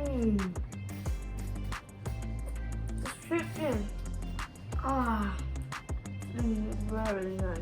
Mmm. The chicken. Ah. Very nice.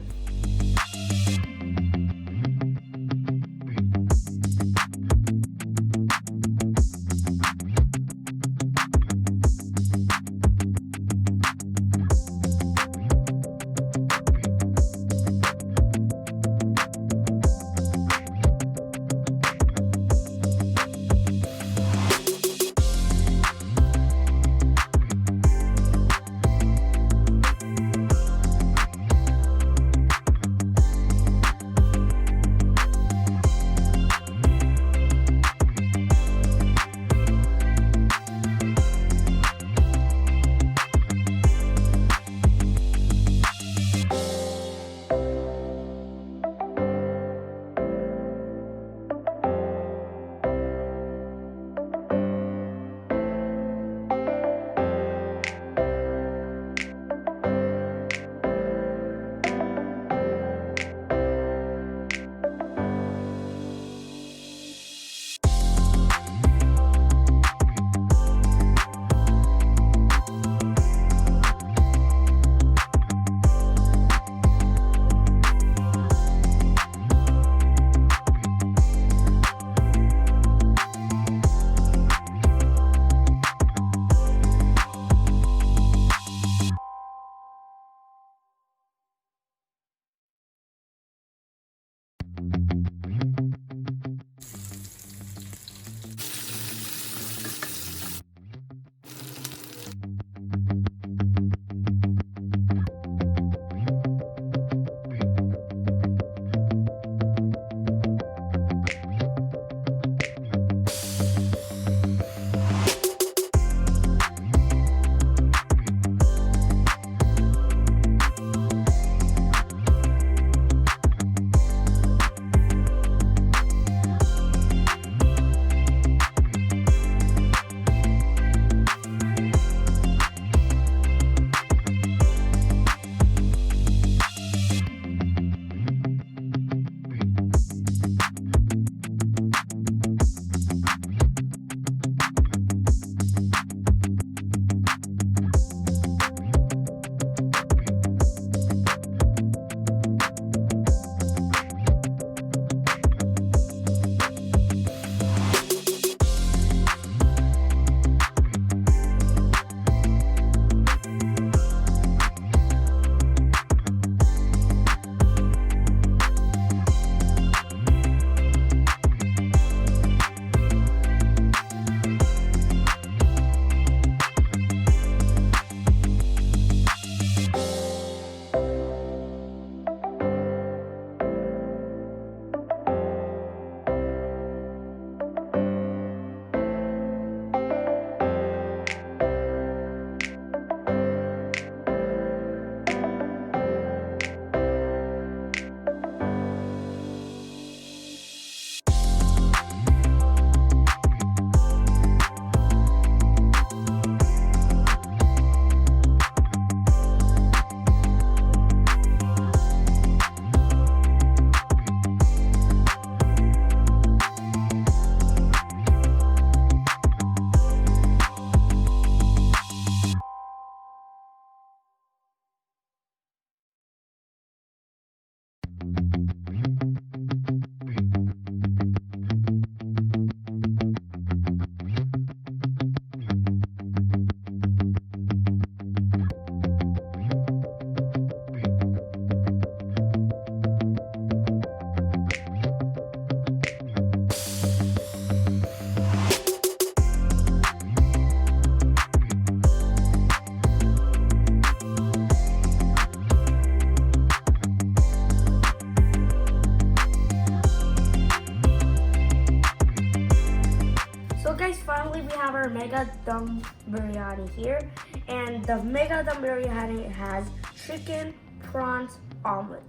Finally, we have our Mega Dum Biryani here. And the Mega Dum Biryani has chicken, prawns, omelet.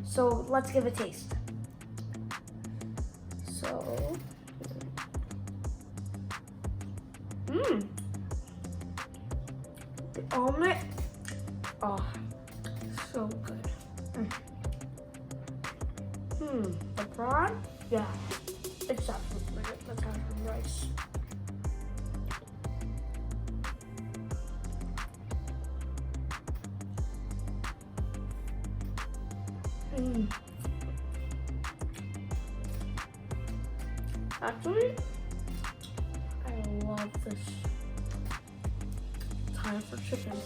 So let's give it a taste. So, the omelet, oh, so good. The prawn, yeah, it's absolutely good. Let's have some rice. Mm. Actually, I love this time for chicken.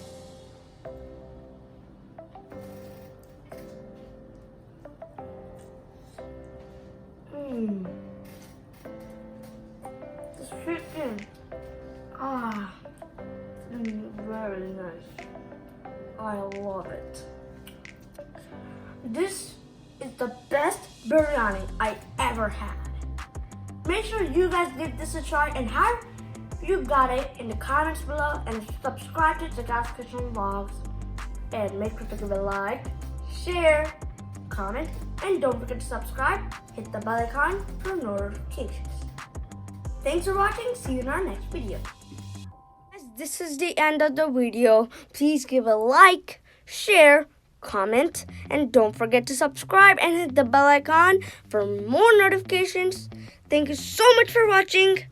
This chicken, very nice. I love it. This is the best biryani I ever had. Make sure you guys give this a try and how you got it in the comments below, and subscribe to Jagas Kitchen Vlogs, and make sure to give a like, share, comment, and don't forget to subscribe. Hit the bell icon for notifications. Thanks for watching. See you in our next video. This is the end of the video. Please give a like, share, comment, and don't forget to subscribe and hit the bell icon for more notifications. Thank you so much for watching.